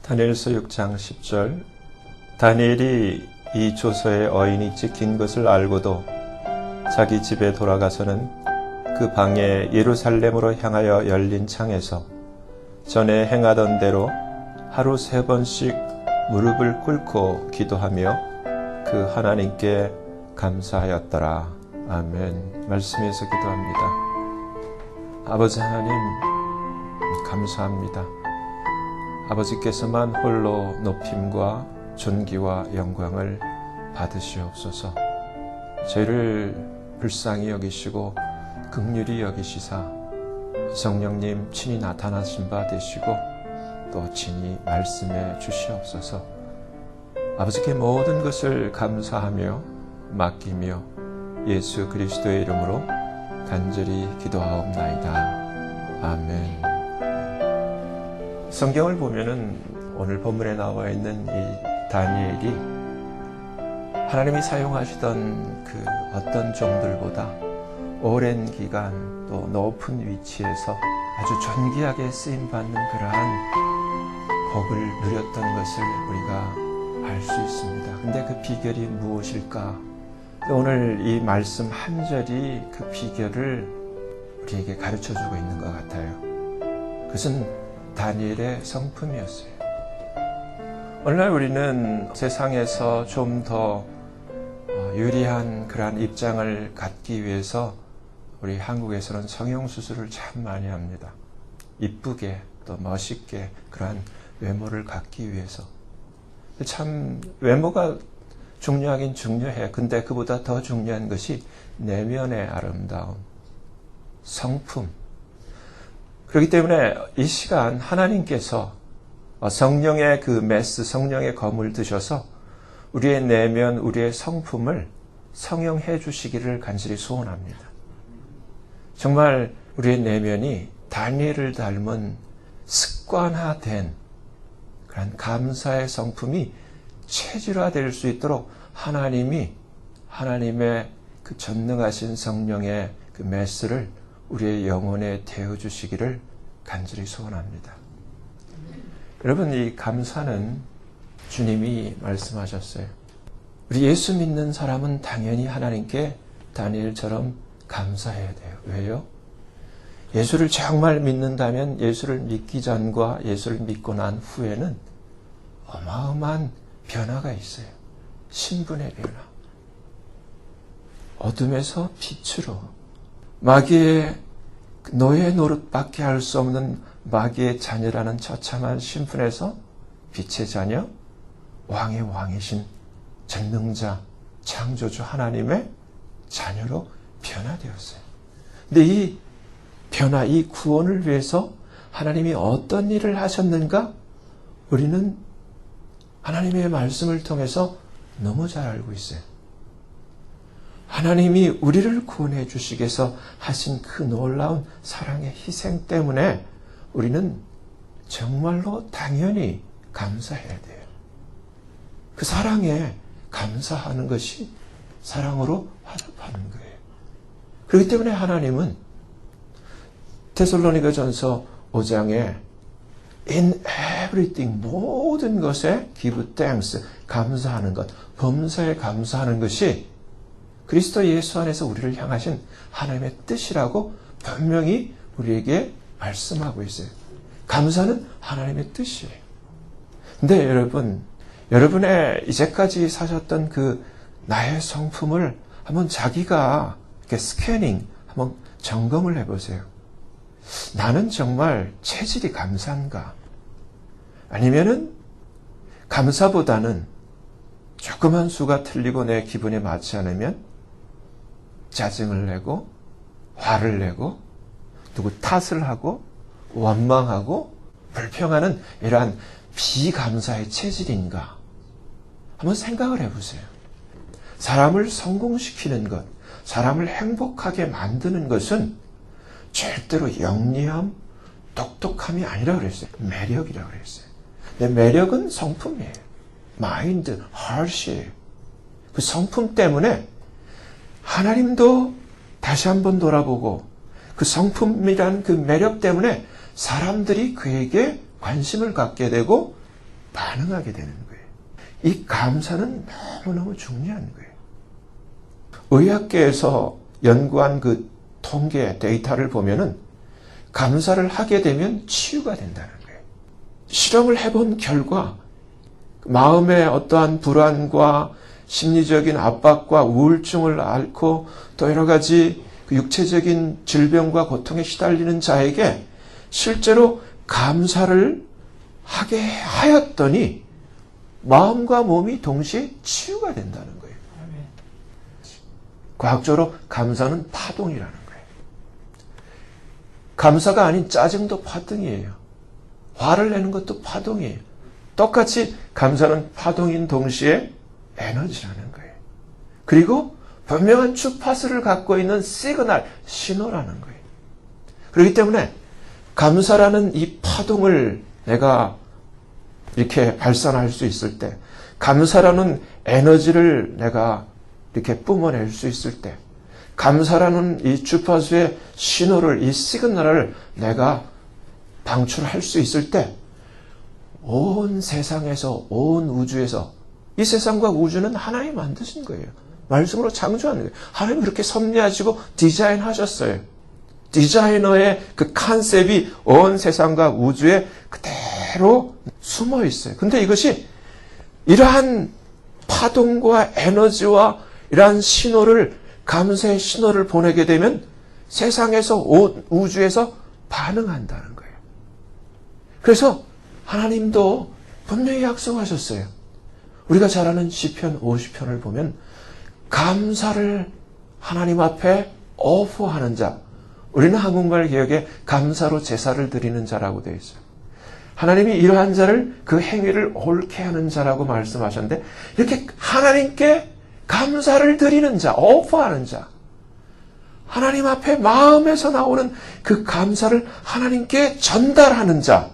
다니엘서 6장 10절. 다니엘이 이 조서에 어인이 찍힌 것을 알고도 자기 집에 돌아가서는 그 방에 예루살렘으로 향하여 열린 창에서 전에 행하던 대로 하루 3번씩 무릎을 꿇고 기도하며 그 하나님께 감사하였더라. 아멘. 말씀에서 기도합니다. 아버지 하나님, 감사합니다. 아버지께서만 홀로 높임과 존귀와 영광을 받으시옵소서. 저희를 불쌍히 여기시고 긍휼히 여기시사 성령님 친히 나타나신 바 되시고 또 친히 말씀해 주시옵소서. 아버지께 모든 것을 감사하며 맡기며 예수 그리스도의 이름으로 간절히 기도하옵나이다. 아멘. 성경을 보면은 오늘 본문에 나와 있는 이 다니엘이 하나님이 사용하시던 그 어떤 종들보다 오랜 기간 또 높은 위치에서 아주 존귀하게 쓰임받는 그러한 복을 누렸던 것을 우리가 알 수 있습니다. 근데 그 비결이 무엇일까? 오늘 이 말씀 한 절이 그 비결을 우리에게 가르쳐주고 있는 것 같아요. 그것은 다니엘의 성품이었어요. 오늘날 우리는 세상에서 좀 더 유리한 그러한 입장을 갖기 위해서 우리 한국에서는 성형수술을 참 많이 합니다. 이쁘게 또 멋있게 그러한 외모를 갖기 위해서. 참 외모가 중요하긴 중요해. 근데 그보다 더 중요한 것이 내면의 아름다움, 성품. 그렇기 때문에 이 시간 하나님께서 성령의 그 메스, 성령의 검을 드셔서 우리의 내면, 우리의 성품을 성형해 주시기를 간절히 소원합니다. 정말 우리의 내면이 다니엘을 닮은 습관화된 그런 감사의 성품이 체질화될 수 있도록 하나님의 그 전능하신 성령의 그 메스를 우리의 영혼에 태워주시기를 간절히 소원합니다. 여러분, 이 감사는 주님이 말씀하셨어요. 우리 예수 믿는 사람은 당연히 하나님께 다니엘처럼 감사해야 돼요. 왜요? 예수를 정말 믿는다면 예수를 믿기 전과 예수를 믿고 난 후에는 어마어마한 변화가 있어요. 신분의 변화. 어둠에서 빛으로, 마귀의 노예 노릇밖에 할 수 없는 마귀의 자녀라는 처참한 신분에서 빛의 자녀, 왕의 왕이신 전능자, 창조주 하나님의 자녀로 변화되었어요. 근데 이 변화, 이 구원을 위해서 하나님이 어떤 일을 하셨는가? 우리는 하나님의 말씀을 통해서 너무 잘 알고 있어요. 하나님이 우리를 구원해 주시기 위해서 하신 그 놀라운 사랑의 희생 때문에 우리는 정말로 당연히 감사해야 돼요. 그 사랑에 감사하는 것이 사랑으로 화답하는 거예요. 그렇기 때문에 하나님은 데살로니가전서 5장에 In everything, 모든 것에 give thanks, 감사하는 것, 범사에 감사하는 것이 그리스도 예수 안에서 우리를 향하신 하나님의 뜻이라고 분명히 우리에게 말씀하고 있어요. 감사는 하나님의 뜻이에요. 근데 여러분의 이제까지 사셨던 그 나의 성품을 한번 자기가 이렇게 스캐닝, 한번 점검을 해보세요. 나는 정말 체질이 감사한가? 아니면은 감사보다는 조그만 수가 틀리고 내 기분에 맞지 않으면 짜증을 내고 화를 내고 누구 탓을 하고 원망하고 불평하는 이러한 비감사의 체질인가? 한번 생각을 해보세요. 사람을 성공시키는 것, 사람을 행복하게 만드는 것은 절대로 영리함, 똑똑함이 아니라 그랬어요. 매력이라고 그랬어요. 근데 매력은 성품이에요. 마인드, heart이에요. 그 성품 때문에 하나님도 다시 한번 돌아보고 그 성품이란 그 매력 때문에 사람들이 그에게 관심을 갖게 되고 반응하게 되는 거예요. 이 감사는 너무너무 중요한 거예요. 의학계에서 연구한 그 통계 데이터를 보면은 감사를 하게 되면 치유가 된다는 거예요. 실험을 해본 결과 마음의 어떠한 불안과 심리적인 압박과 우울증을 앓고 또 여러 가지 육체적인 질병과 고통에 시달리는 자에게 실제로 감사를 하게 하였더니 마음과 몸이 동시에 치유가 된다는 거예요. 과학적으로 감사는 파동이라는 거예요. 감사가 아닌 짜증도 파동이에요. 화를 내는 것도 파동이에요. 똑같이 감사는 파동인 동시에 에너지라는 거예요. 그리고 분명한 주파수를 갖고 있는 시그널, 신호라는 거예요. 그렇기 때문에 감사라는 이 파동을 내가 이렇게 발산할 수 있을 때, 감사라는 에너지를 내가 이렇게 뿜어낼 수 있을 때, 감사라는 이 주파수의 신호를, 이 시그널을 내가 방출할 수 있을 때, 온 세상에서, 온 우주에서, 이 세상과 우주는 하나님이 만드신 거예요. 말씀으로 창조하는 거예요. 하나님이 그렇게 섭리하시고 디자인하셨어요. 디자이너의 그 컨셉이 온 세상과 우주에 그대로 숨어 있어요. 근데 이것이 이러한 파동과 에너지와 이러한 신호를, 감사의 신호를 보내게 되면 세상에서, 온 우주에서 반응한다는 거예요. 그래서 하나님도 분명히 약속하셨어요. 우리가 잘 아는 시편 50편을 보면 감사를 하나님 앞에 오퍼하는 자, 우리는 한국말 개혁에 감사로 제사를 드리는 자라고 되어 있어요. 하나님이 이러한 자를, 그 행위를 옳게 하는 자라고 말씀하셨는데, 이렇게 하나님께 감사를 드리는 자, 오퍼하는 자, 하나님 앞에 마음에서 나오는 그 감사를 하나님께 전달하는 자,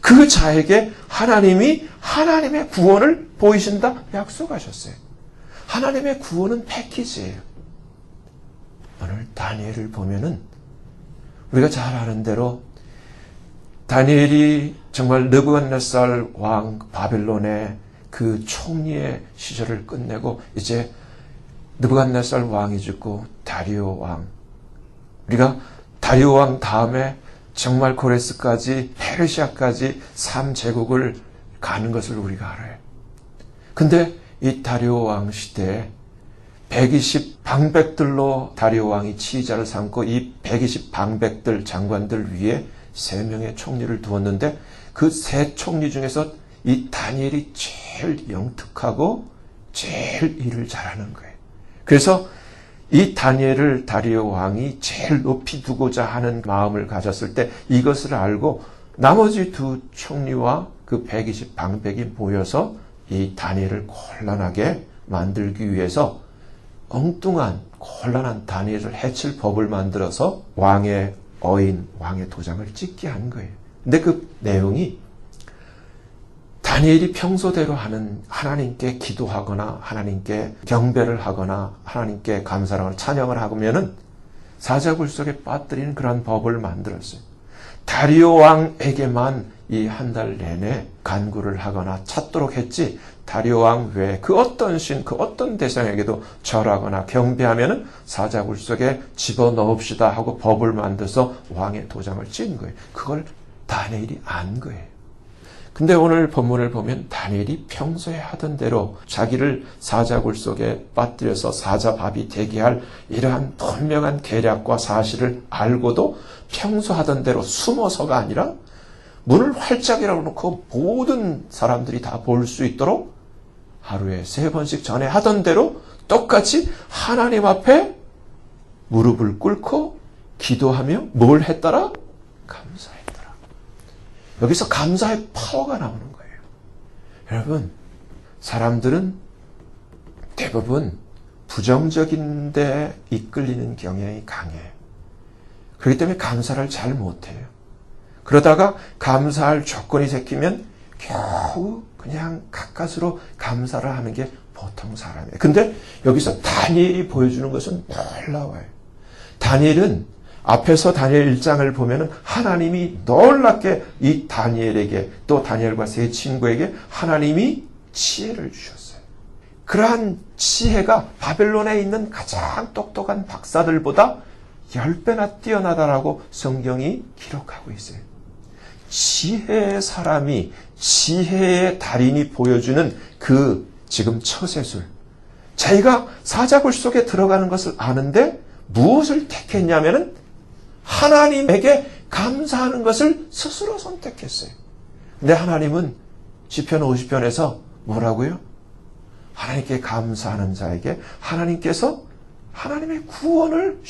그 자에게 하나님이 하나님의 구원을 보이신다 약속하셨어요. 하나님의 구원은 패키지예요. 오늘 다니엘을 보면은 우리가 잘 아는 대로 다니엘이 정말 느부갓네살 왕 바벨론의 그 총리의 시절을 끝내고 이제 느부갓네살 왕이 죽고 다리오 왕, 우리가 다리오 왕 다음에 정말 고레스까지 페르시아까지 3제국을 가는 것을 우리가 알아요. 근데 이 다리오 왕 시대에 120 방백들로 다리오 왕이 치자를 삼고 이 120 방백들 장관들 위에 3명의 총리를 두었는데 그 3 총리 중에서 이 다니엘이 제일 영특하고 제일 일을 잘하는 거예요. 그래서 이 다니엘을 다리오 왕이 제일 높이 두고자 하는 마음을 가졌을 때 이것을 알고 나머지 2 총리와 그 120 방백이 모여서 이 다니엘을 곤란하게 만들기 위해서 엉뚱한 곤란한 다니엘을 해칠 법을 만들어서 왕의 어인, 왕의 도장을 찍게 한 거예요. 근데 그 내용이 다니엘이 평소대로 하는, 하나님께 기도하거나 하나님께 경배를 하거나 하나님께 감사를 하거나 찬양을 하면은 사자굴 속에 빠뜨리는 그런 법을 만들었어요. 다리오 왕에게만 이 한 달 내내 간구를 하거나 찾도록 했지, 다리오 왕 외에 그 어떤 신, 그 어떤 대상에게도 절하거나 경배하면은 사자굴 속에 집어넣읍시다 하고 법을 만들어서 왕의 도장을 찍은 거예요. 그걸 다니엘이 안 거예요. 근데 오늘 본문을 보면 다니엘이 평소에 하던 대로 자기를 사자굴 속에 빠뜨려서 사자밥이 되게 할 이러한 분명한 계략과 사실을 알고도 평소 하던 대로 숨어서가 아니라 문을 활짝 열어놓고 모든 사람들이 다 볼 수 있도록 하루에 3번씩 전에 하던 대로 똑같이 하나님 앞에 무릎을 꿇고 기도하며 뭘 했더라? 감사했더라. 여기서 감사의 파워가 나오는 거예요. 여러분, 사람들은 대부분 부정적인 데 이끌리는 경향이 강해요. 그렇기 때문에 감사를 잘 못해요. 그러다가 감사할 조건이 생기면 겨우 그냥 가까스로 감사를 하는 게 보통 사람이에요. 근데 여기서 다니엘이 보여주는 것은 놀라워요. 다니엘은 앞에서 다니엘 1장을 보면은 하나님이 놀랍게 이 다니엘에게 또 다니엘과 세 친구에게 하나님이 지혜를 주셨어요. 그러한 지혜가 바벨론에 있는 가장 똑똑한 박사들보다 10배나 뛰어나다라고 성경이 기록하고 있어요. 지혜의 사람이, 지혜의 달인이 보여주는 그 지금 처세술. 자기가 사자굴 속에 들어가는 것을 아는데 무엇을 택했냐면은 하나님에게 감사하는 것을 스스로 선택했어요. 근데 하나님은 시편 50편에서 뭐라고요? 하나님께 감사하는 자에게 하나님께서 하나님의 구원을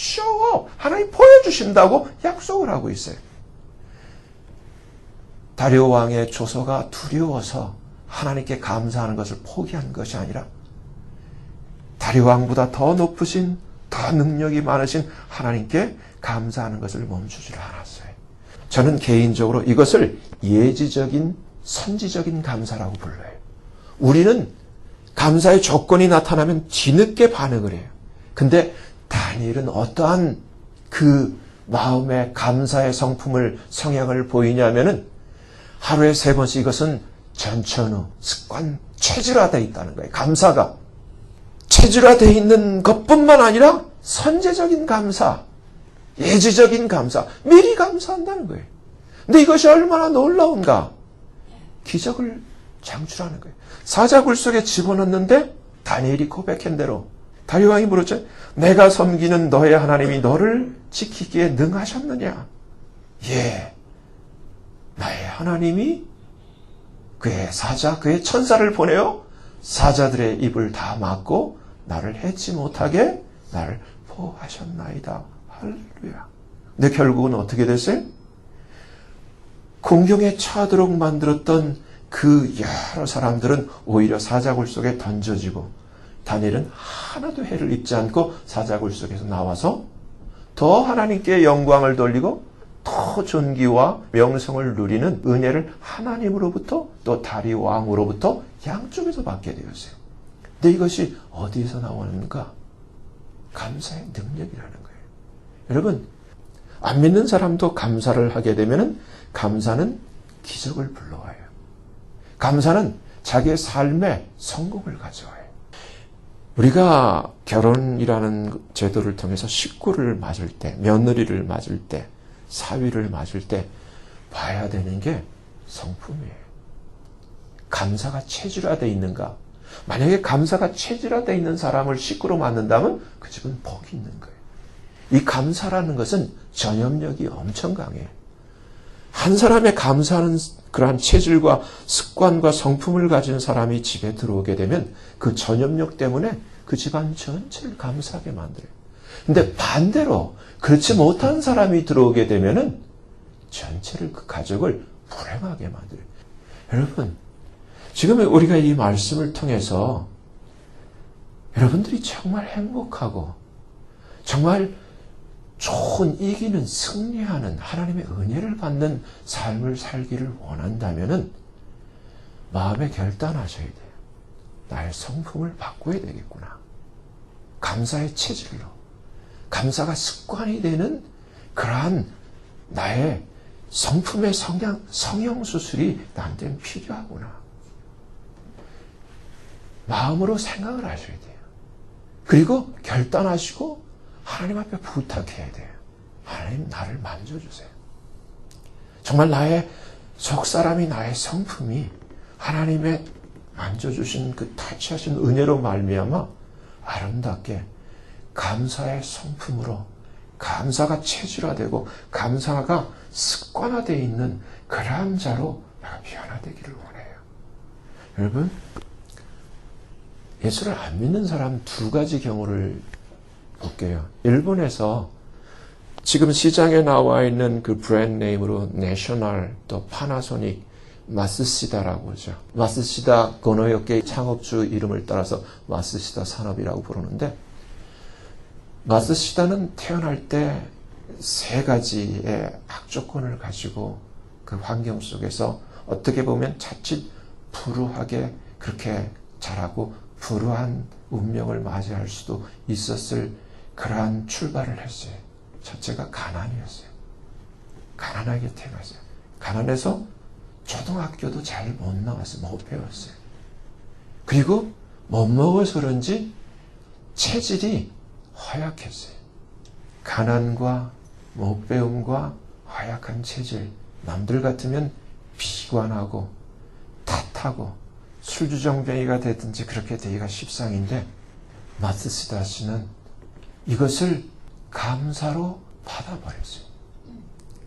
하나님 보여주신다고 약속을 하고 있어요. 다리오 왕의 조서가 두려워서 하나님께 감사하는 것을 포기한 것이 아니라 다리오 왕보다 더 높으신, 더 능력이 많으신 하나님께 감사하는 것을 멈추지 않았어요. 저는 개인적으로 이것을 예지적인, 선지적인 감사라고 불러요. 우리는 감사의 조건이 나타나면 뒤늦게 반응을 해요. 근데 다니엘은 어떠한 그 마음의 감사의 성향을 보이냐면은 하루에 3번씩 이것은 전천후, 습관, 체질화되어 있다는 거예요. 감사가. 체질화되어 있는 것뿐만 아니라 선제적인 감사, 예지적인 감사, 미리 감사한다는 거예요. 근데 이것이 얼마나 놀라운가? 기적을 창출하는 거예요. 사자굴 속에 집어넣는데 다니엘이 고백한 대로 다리오 왕이 물었죠. 내가 섬기는 너의 하나님이 너를 지키기에 능하셨느냐? 예. 나의 하나님이 그의 천사를 보내어 사자들의 입을 다 막고 나를 해치 못하게 나를 보호하셨나이다. 할렐루야. 근데 결국은 어떻게 됐어요? 공경에 처하도록 만들었던 그 여러 사람들은 오히려 사자굴 속에 던져지고 다니엘은 하나도 해를 입지 않고 사자굴 속에서 나와서 더 하나님께 영광을 돌리고 더 존귀와 명성을 누리는 은혜를 하나님으로부터 또 다리오 왕으로부터 양쪽에서 받게 되었어요. 근데 이것이 어디에서 나오는가? 감사의 능력이라는 거예요. 여러분, 안 믿는 사람도 감사를 하게 되면 감사는 기적을 불러와요. 감사는 자기의 삶에 성공을 가져와요. 우리가 결혼이라는 제도를 통해서 식구를 맞을 때, 며느리를 맞을 때, 사위를 맞을 때 봐야 되는 게 성품이에요. 감사가 체질화되어 있는가? 만약에 감사가 체질화되어 있는 사람을 식구로 맞는다면 그 집은 복이 있는 거예요. 이 감사라는 것은 전염력이 엄청 강해요. 한 사람의 감사하는 그러한 체질과 습관과 성품을 가진 사람이 집에 들어오게 되면 그 전염력 때문에 그 집안 전체를 감사하게 만들어요. 근데 반대로 그렇지 못한 사람이 들어오게 되면은 전체를, 그 가족을 불행하게 만들어요. 여러분, 지금 우리가 이 말씀을 통해서 여러분들이 정말 행복하고 정말 좋은, 이기는, 승리하는 하나님의 은혜를 받는 삶을 살기를 원한다면은 마음에 결단하셔야 돼요. 나의 성품을 바꿔야 되겠구나. 감사의 체질로, 감사가 습관이 되는 그러한 나의 성품의 성형수술이 나한테는 필요하구나. 마음으로 생각을 하셔야 돼요. 그리고 결단하시고 하나님 앞에 부탁해야 돼요. 하나님, 나를 만져주세요. 정말 나의 속사람이, 나의 성품이 하나님의 만져주신 그 타치하신 은혜로 말미암아 아름답게 감사의 성품으로, 감사가 체질화되고 감사가 습관화되어 있는 그러한 자로 내가 변화되기를 원해요. 여러분, 예수를 안 믿는 사람 2가지 경우를 볼게요. 일본에서 지금 시장에 나와 있는 그 브랜드 네임으로 내셔널, 또 파나소닉, 마쓰시다라고 하죠. 마쓰시다 고노요케 창업주 이름을 따라서 마쓰시다 산업이라고 부르는데, 마쓰시다는 태어날 때 3가지의 악조건을 가지고 그 환경 속에서 어떻게 보면 자칫 불우하게 그렇게 자라고 불우한 운명을 맞이할 수도 있었을 그러한 출발을 했어요. 첫째가 가난이었어요. 가난하게 태어났어요. 가난해서 초등학교도 잘 못 나왔어요. 못 배웠어요. 그리고 못 먹어서 그런지 체질이 허약했어요. 가난과 못 배움과 허약한 체질. 남들 같으면 비관하고 탓하고 술주정뱅이가 되든지 그렇게 되기가 십상인데 마스시다 씨는 이것을 감사로 받아버렸어요.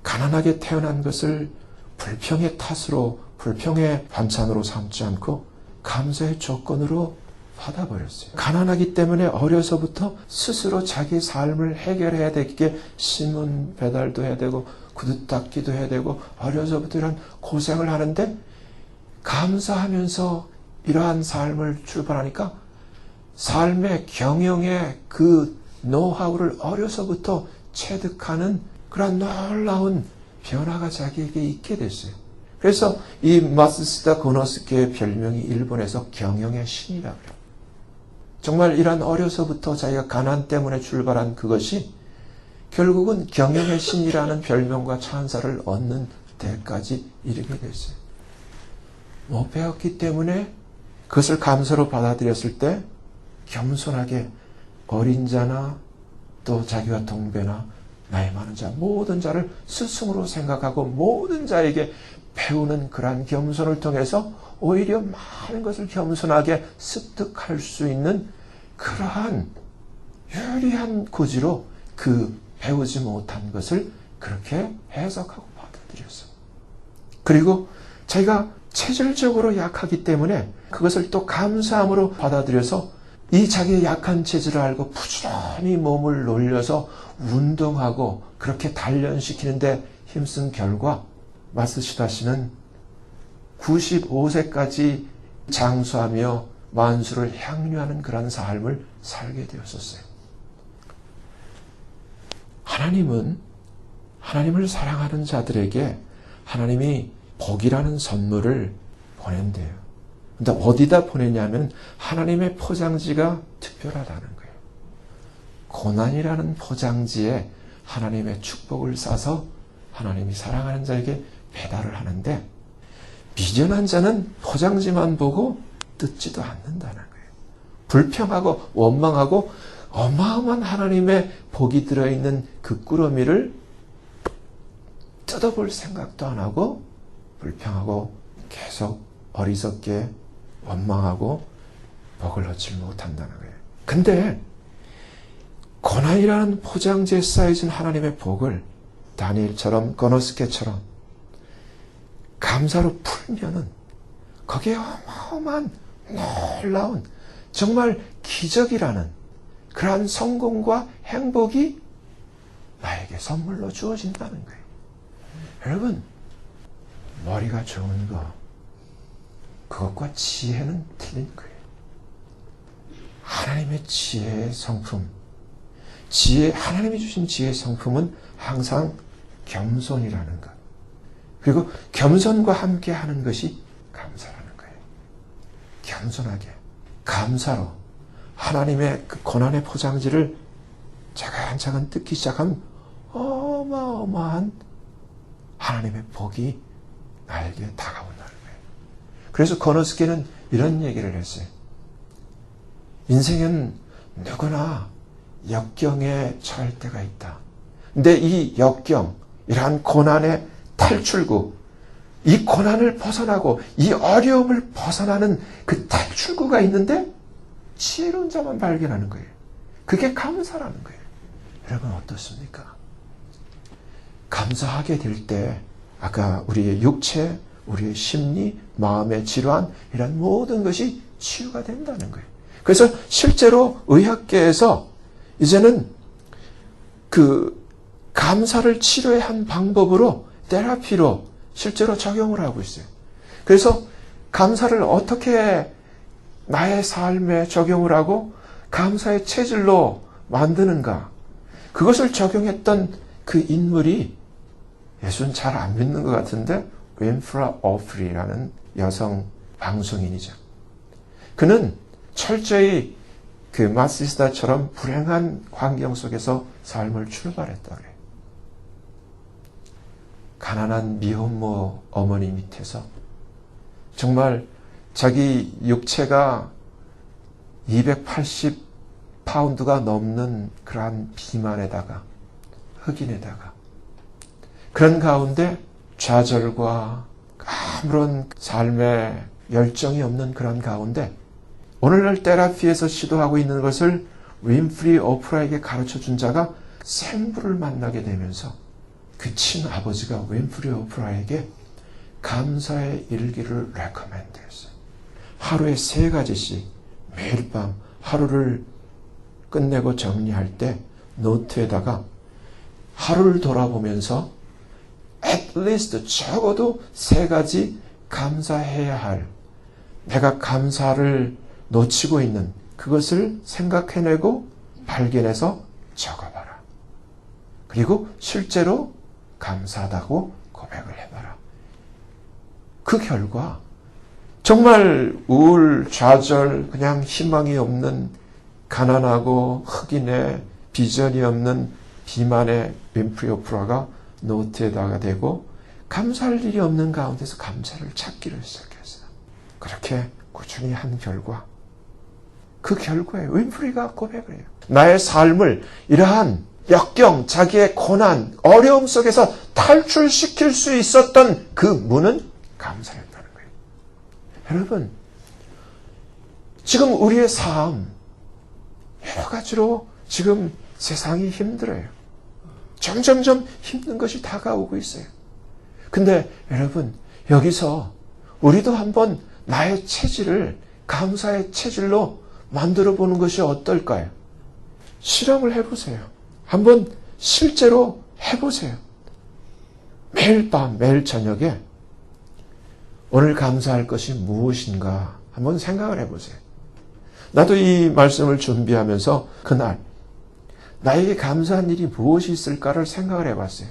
가난하게 태어난 것을 불평의 탓으로, 불평의 반찬으로 삼지 않고 감사의 조건으로 받아버렸어요. 가난하기 때문에 어려서부터 스스로 자기 삶을 해결해야 되게 신문 배달도 해야 되고 구두 닦기도 해야 되고 어려서부터 이런 고생을 하는데 감사하면서 이러한 삶을 출발하니까 삶의 경영의 그 노하우를 어려서부터 체득하는 그런 놀라운 변화가 자기에게 있게 됐어요. 그래서 이 마츠시다 고노스케의 별명이 일본에서 경영의 신이라고 해요. 정말 이런 어려서부터 자기가 가난 때문에 출발한 그것이 결국은 경영의 신이라는 별명과 찬사를 얻는 데까지 이르게 됐어요. 못 배웠기 때문에 그것을 감사로 받아들였을 때 겸손하게 어린 자나 또 자기와 동배나 나이 많은 자 모든 자를 스승으로 생각하고 모든 자에게 배우는 그러한 겸손을 통해서 오히려 많은 것을 겸손하게 습득할 수 있는 그러한 유리한 고지로 그 배우지 못한 것을 그렇게 해석하고 받아들였어요. 그리고 자기가 체질적으로 약하기 때문에 그것을 또 감사함으로 받아들여서 이 자기의 약한 체질을 알고 부지런히 몸을 놀려서 운동하고 그렇게 단련시키는데 힘쓴 결과 마츠시다 씨는 95세까지 장수하며 만수를 향유하는 그런 삶을 살게 되었었어요. 하나님은 하나님을 사랑하는 자들에게 하나님이 복이라는 선물을 보낸대요. 근데 어디다 보내냐면 하나님의 포장지가 특별하다는 거예요. 고난이라는 포장지에 하나님의 축복을 싸서 하나님이 사랑하는 자에게 배달을 하는데 미련한 자는 포장지만 보고 뜯지도 않는다는 거예요. 불평하고 원망하고 어마어마한 하나님의 복이 들어있는 그 꾸러미를 뜯어볼 생각도 안 하고 불평하고 계속 어리석게 원망하고 복을 얻지 못한다는 거예요. 근데 고난이라는 포장지에 쌓여진 하나님의 복을 다니엘처럼 고노스케처럼 감사로 풀면은 거기에 어마어마한 놀라운 정말 기적이라는 그러한 성공과 행복이 나에게 선물로 주어진다는 거예요. 여러분, 머리가 좋은 거 그것과 지혜는 틀린 거예요. 하나님의 지혜의 성품, 하나님이 주신 지혜의 성품은 항상 겸손이라는 것. 그리고 겸손과 함께 하는 것이 감사라는 거예요. 겸손하게, 감사로 하나님의 그 고난의 포장지를 차근차근 뜯기 시작하면 어마어마한 하나님의 복이 나에게 다가온다는 거예요. 그래서 고노스케는 이런 얘기를 했어요. 인생은 누구나 역경에 처할 때가 있다. 근데 이 역경, 이러한 고난의 탈출구, 이 고난을 벗어나고 이 어려움을 벗어나는 그 탈출구가 있는데 지혜로운 자만 발견하는 거예요. 그게 감사라는 거예요. 여러분 어떻습니까? 감사하게 될 때 아까 우리의 육체, 우리의 심리, 마음의 질환 이런 모든 것이 치유가 된다는 거예요. 그래서 실제로 의학계에서 이제는 그 감사를 치료의 한 방법으로 테라피로 실제로 적용을 하고 있어요. 그래서 감사를 어떻게 나의 삶에 적용을 하고 감사의 체질로 만드는가, 그것을 적용했던 그 인물이 예수는 잘 안 믿는 것 같은데 윈프라 오프리라는 여성 방송인이죠. 그는 철저히 그 마시스다처럼 불행한 환경 속에서 삶을 출발했다 그래요. 가난한 미혼모 어머니 밑에서 정말 자기 육체가 280파운드가 넘는 그러한 비만에다가 흑인에다가 그런 가운데 좌절과 아무런 삶에 열정이 없는 그런 가운데 오늘날 테라피에서 시도하고 있는 것을 윈프리 오프라에게 가르쳐준 자가 생부를 만나게 되면서 그 친아버지가 윈프리 오프라에게 감사의 일기를 레커멘드했어요. 하루에 3가지씩 매일 밤 하루를 끝내고 정리할 때 노트에다가 하루를 돌아보면서 at least 적어도 3가지 감사해야 할 내가 감사를 놓치고 있는 그것을 생각해내고 발견해서 적어봐라. 그리고 실제로 감사하다고 고백을 해봐라. 그 결과 정말 우울, 좌절, 그냥 희망이 없는 가난하고 흑인의 비전이 없는 비만의 윈프리 오프라가 노트에다가 대고 감사할 일이 없는 가운데서 감사를 찾기를 시작했어요. 그렇게 꾸준히 한 결과 그 결과에 윈프리가 고백을 해요. 나의 삶을 이러한 역경, 자기의 고난, 어려움 속에서 탈출시킬 수 있었던 그 문은 감사였다는 거예요. 여러분, 지금 우리의 삶 여러 가지로 지금 세상이 힘들어요. 점점점 힘든 것이 다가오고 있어요. 근데 여러분, 여기서 우리도 한번 나의 체질을 감사의 체질로 만들어 보는 것이 어떨까요? 실험을 해보세요. 한번 실제로 해보세요. 매일 밤, 매일 저녁에 오늘 감사할 것이 무엇인가 한번 생각을 해보세요. 나도 이 말씀을 준비하면서 그날 나에게 감사한 일이 무엇이 있을까를 생각을 해봤어요.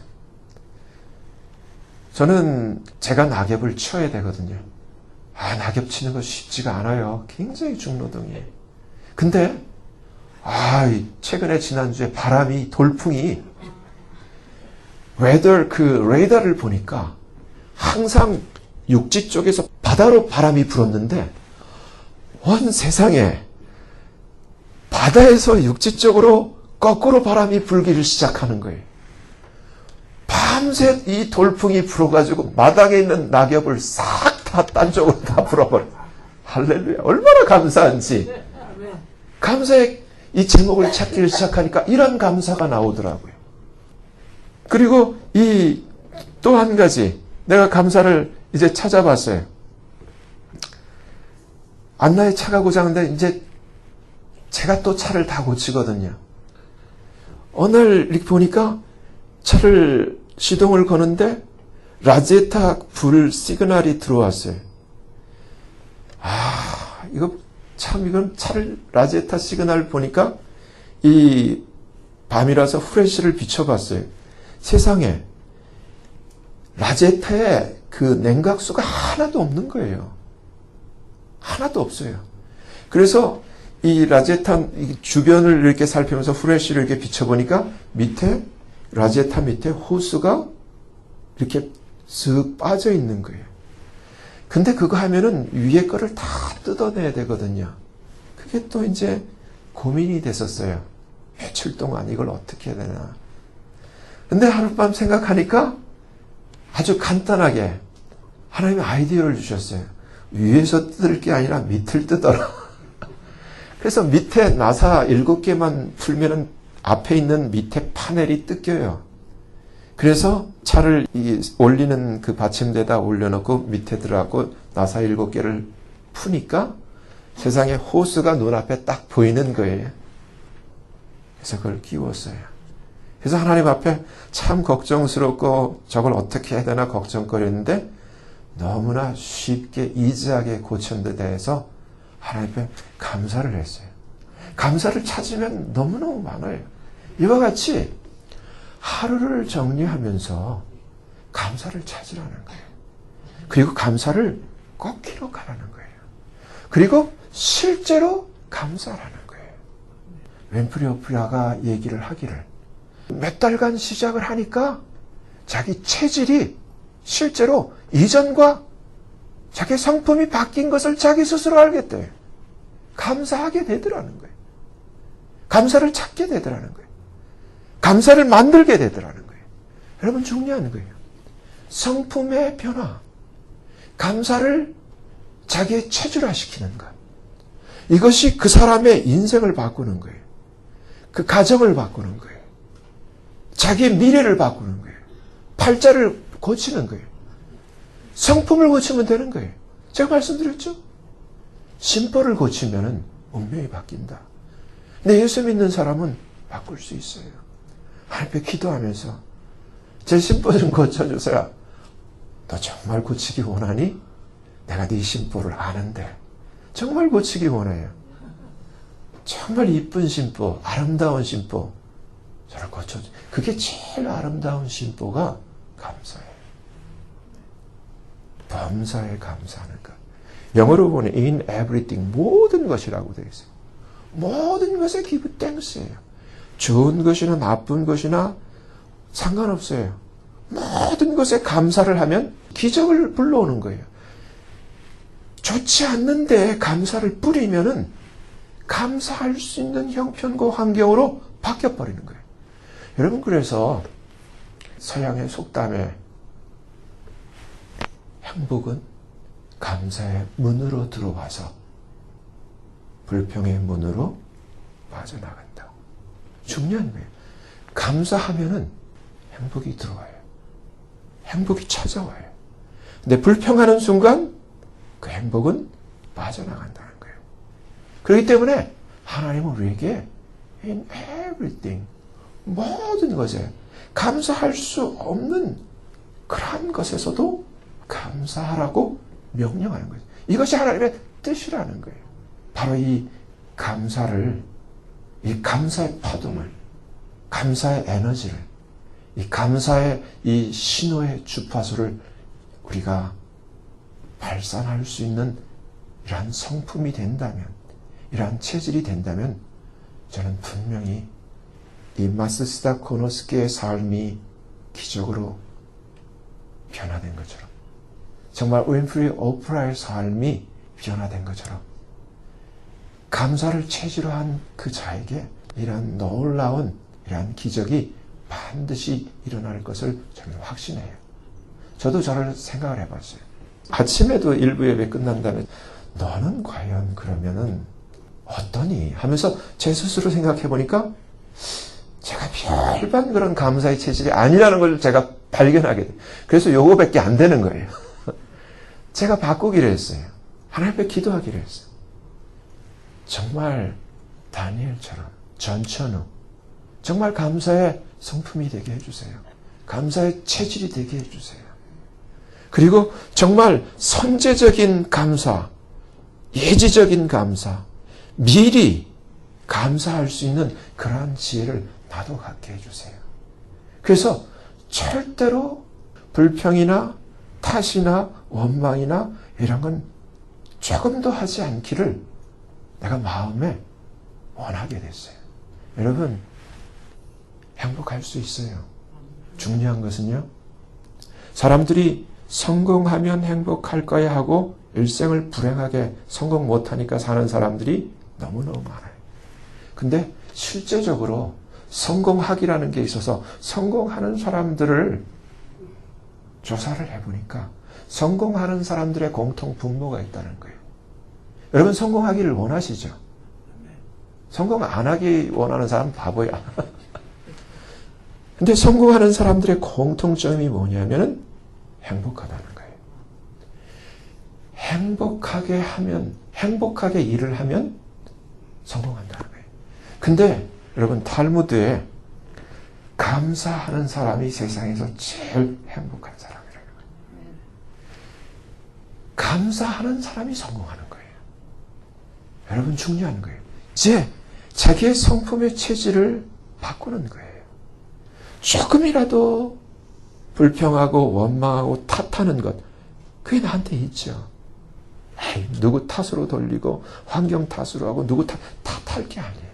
저는 제가 낙엽을 치어야 되거든요. 낙엽 치는 거 쉽지가 않아요. 굉장히 중노동이에요. 근데 최근에 지난주에 바람이 돌풍이 그 레이더를 보니까 항상 육지 쪽에서 바다로 바람이 불었는데 온 세상에 바다에서 육지 쪽으로 거꾸로 바람이 불기를 시작하는 거예요. 밤새 이 돌풍이 불어가지고 마당에 있는 낙엽을 싹 다 딴 쪽으로 다 불어버려요. 할렐루야. 얼마나 감사한지. 감사의 이 제목을 찾기를 시작하니까 이런 감사가 나오더라고요. 그리고 또 한 가지 내가 감사를 이제 찾아봤어요. 안나의 차가 고장인데 이제 제가 또 차를 다 고치거든요. 어느 날 이렇게 보니까 차를 시동을 거는데 라제타 불 시그널이 들어왔어요. 이건 차를 라제타 시그널 보니까 이 밤이라서 후레쉬를 비춰봤어요. 세상에 라제타에 그 냉각수가 하나도 없는 거예요. 하나도 없어요. 그래서 이 라제타 주변을 이렇게 살피면서 후레쉬를 이렇게 비춰보니까 라제타 밑에 호수가 이렇게 쓱 빠져 있는 거예요. 근데 그거 하면은 위에 거를 다 뜯어내야 되거든요. 그게 또 이제 고민이 됐었어요. 며칠 동안 이걸 어떻게 해야 되나. 근데 하룻밤 생각하니까 아주 간단하게 하나님이 아이디어를 주셨어요. 위에서 뜯을 게 아니라 밑을 뜯어라. 그래서 밑에 나사 7개만 풀면은 앞에 있는 밑에 파넬이 뜯겨요. 그래서 차를 올리는 그 받침대에다 올려놓고 밑에 들어가고 나사 7개를 푸니까 세상에 호수가 눈앞에 딱 보이는 거예요. 그래서 그걸 끼웠어요. 그래서 하나님 앞에 참 걱정스럽고 저걸 어떻게 해야 되나 걱정거렸는데 너무나 쉽게 이지하게 고친 데 대해서 하나님 앞에 감사를 했어요. 감사를 찾으면 너무너무 많아요. 이와 같이 하루를 정리하면서 감사를 찾으라는 거예요. 그리고 감사를 꼭 기록하라는 거예요. 그리고 실제로 감사하라는 거예요. 윈프리 오프라가 얘기를 하기를 몇 달간 시작을 하니까 자기 체질이 실제로 이전과 자기 성품이 바뀐 것을 자기 스스로 알겠대요. 감사하게 되더라는 거예요. 감사를 찾게 되더라는 거예요. 감사를 만들게 되더라는 거예요. 여러분 중요한 거예요. 성품의 변화, 감사를 자기의 체질화시키는 것. 이것이 그 사람의 인생을 바꾸는 거예요. 그 가정을 바꾸는 거예요. 자기의 미래를 바꾸는 거예요. 팔자를 고치는 거예요. 성품을 고치면 되는 거예요. 제가 말씀드렸죠? 심보를 고치면 운명이 바뀐다. 근데 예수 믿는 사람은 바꿀 수 있어요. 하나님께 기도하면서 제 심보 좀 고쳐주세요. 너 정말 고치기 원하니? 내가 네 심보를 아는데 정말 고치기 원해요. 정말 이쁜 심보, 아름다운 심보 저를 고쳐줘. 그게 제일 아름다운 심보가 감사예요. 범사에 감사하는 것. 영어로 보면 in everything, 모든 것이라고 되어 있어요. 모든 것에 give thanks예요. 좋은 것이나 나쁜 것이나 상관없어요. 모든 것에 감사를 하면 기적을 불러오는 거예요. 좋지 않는데 감사를 뿌리면은 감사할 수 있는 형편과 환경으로 바뀌어버리는 거예요. 여러분, 그래서 서양의 속담에 행복은 감사의 문으로 들어와서 불평의 문으로 빠져나간다. 중요한 거예요. 감사하면은 행복이 들어와요. 행복이 찾아와요. 근데 불평하는 순간 그 행복은 빠져나간다는 거예요. 그렇기 때문에 하나님은 우리에게 in everything, 모든 것에 감사할 수 없는 그러한 것에서도 감사하라고 명령하는 거예요. 이것이 하나님의 뜻이라는 거예요. 바로 이 감사를, 이 감사의 파동을, 감사의 에너지를, 이 감사의 이 신호의 주파수를 우리가 발산할 수 있는 이러한 성품이 된다면, 이러한 체질이 된다면 저는 분명히 이 마스스다 코노스케의 삶이 기적으로 변화된 것처럼, 정말 윈프리 오프라의 삶이 변화된 것처럼 감사를 체질로 한 그 자에게 이러한 놀라운 이러한 기적이 반드시 일어날 것을 저는 확신해요. 저도 저를 생각을 해봤어요. 아침에도 일부 예배 끝난 다음에 너는 과연 그러면은 어떠니? 하면서 제 스스로 생각해 보니까 제가 별반 그런 감사의 체질이 아니라는 걸 제가 발견하게 돼요. 그래서 요거밖에 안 되는 거예요. 제가 바꾸기로 했어요. 하나님 앞에 기도하기로 했어요. 정말 다니엘처럼 전천후 정말 감사의 성품이 되게 해주세요. 감사의 체질이 되게 해주세요. 그리고 정말 선제적인 감사, 예지적인 감사, 미리 감사할 수 있는 그러한 지혜를 나도 갖게 해주세요. 그래서 절대로 불평이나 탓이나 원망이나 이런 건 조금도 하지 않기를 내가 마음에 원하게 됐어요. 여러분, 행복할 수 있어요. 중요한 것은요, 사람들이 성공하면 행복할 거야 하고 일생을 불행하게 성공 못하니까 사는 사람들이 너무너무 많아요. 근데 실제적으로 성공하기라는 게 있어서 성공하는 사람들을 조사를 해보니까 성공하는 사람들의 공통 분모가 있다는 거예요. 여러분, 성공하기를 원하시죠? 성공 안 하기 원하는 사람 바보야. 근데 성공하는 사람들의 공통점이 뭐냐면 행복하다는 거예요. 행복하게 일을 하면 성공한다는 거예요. 근데 여러분, 탈무드에 감사하는 사람이 세상에서 제일 행복한 사람이라는 거예요. 감사하는 사람이 성공하는 거예요. 여러분, 중요한 거예요. 이제 자기의 성품의 체질을 바꾸는 거예요. 조금이라도 불평하고 원망하고 탓하는 것, 그게 나한테 있죠. 누구 탓으로 돌리고 환경 탓으로 하고 누구 탓할 게 아니에요.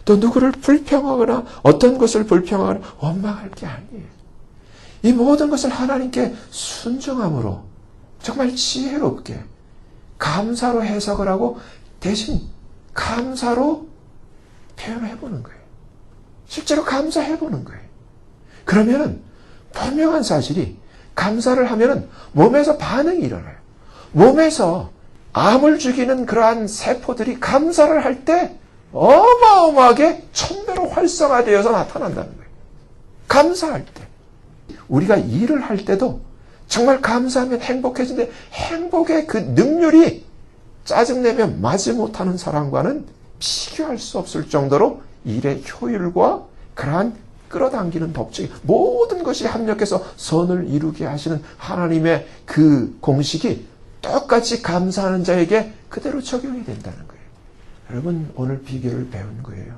또 누구를 불평하거나 어떤 것을 불평하거나 원망할 게 아니에요. 이 모든 것을 하나님께 순종함으로 정말 지혜롭게 감사로 해석을 하고 대신 감사로 표현해보는 거예요. 실제로 감사해보는 거예요. 그러면은 분명한 사실이 감사를 하면은 몸에서 반응이 일어나요. 몸에서 암을 죽이는 그러한 세포들이 감사를 할 때 어마어마하게 1000배로 활성화되어서 나타난다는 거예요. 감사할 때. 우리가 일을 할 때도 정말 감사하면 행복해지는데 행복의 그 능률이 짜증내면 마지 못하는 사람과는 비교할 수 없을 정도로 일의 효율과 그러한 끌어당기는 법칙이 모든 것이 합력해서 선을 이루게 하시는 하나님의 그 공식이 똑같이 감사하는 자에게 그대로 적용이 된다는 거예요. 여러분 오늘 비결을 배운 거예요.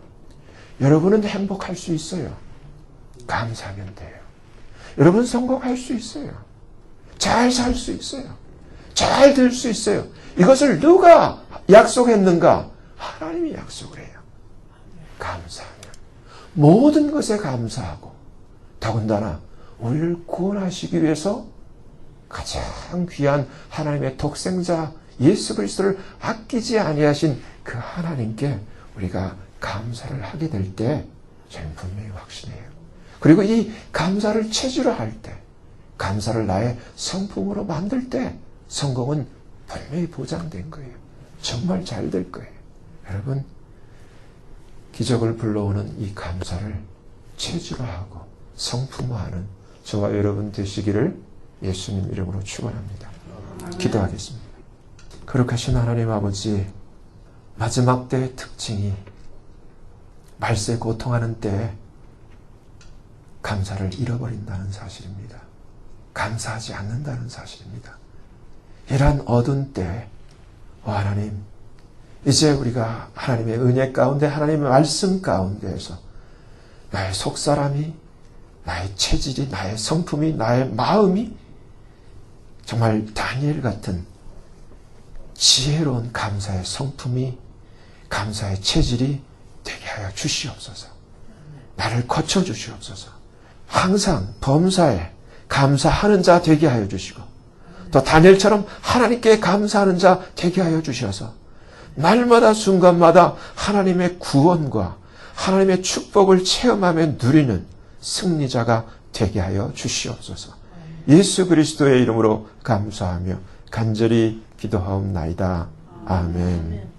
여러분은 행복할 수 있어요. 감사하면 돼요. 여러분 성공할 수 있어요. 잘 살 수 있어요. 잘 될 수 있어요. 이것을 누가 약속했는가? 하나님이 약속을 해요. 감사하면. 모든 것에 감사하고 더군다나 우리를 구원하시기 위해서 가장 귀한 하나님의 독생자 예수 그리스도를 아끼지 아니하신 그 하나님께 우리가 감사를 하게 될 때 저는 분명히 확신해요. 그리고 이 감사를 체질로 할 때, 감사를 나의 성품으로 만들 때 성공은 분명히 보장된 거예요. 정말 잘 될 거예요. 여러분, 기적을 불러오는 이 감사를 체질화하고 성품화하는 저와 여러분 되시기를 예수님 이름으로 축원합니다. 기도하겠습니다. 거룩하신 하나님 아버지, 마지막 때의 특징이 말세 고통하는 때에 감사를 잃어버린다는 사실입니다. 감사하지 않는다는 사실입니다. 이러한 어두운 때에 하나님, 이제 우리가 하나님의 은혜 가운데 하나님의 말씀 가운데에서 나의 속사람이, 나의 체질이, 나의 성품이, 나의 마음이 정말 다니엘 같은 지혜로운 감사의 성품이, 감사의 체질이 되게 하여 주시옵소서. 나를 거쳐 주시옵소서. 항상 범사에 감사하는 자 되게 하여 주시고 또 다니엘처럼 하나님께 감사하는 자 되게 하여 주셔서 날마다 순간마다 하나님의 구원과 하나님의 축복을 체험하며 누리는 승리자가 되게 하여 주시옵소서. 예수 그리스도의 이름으로 감사하며 간절히 기도하옵나이다. 아멘.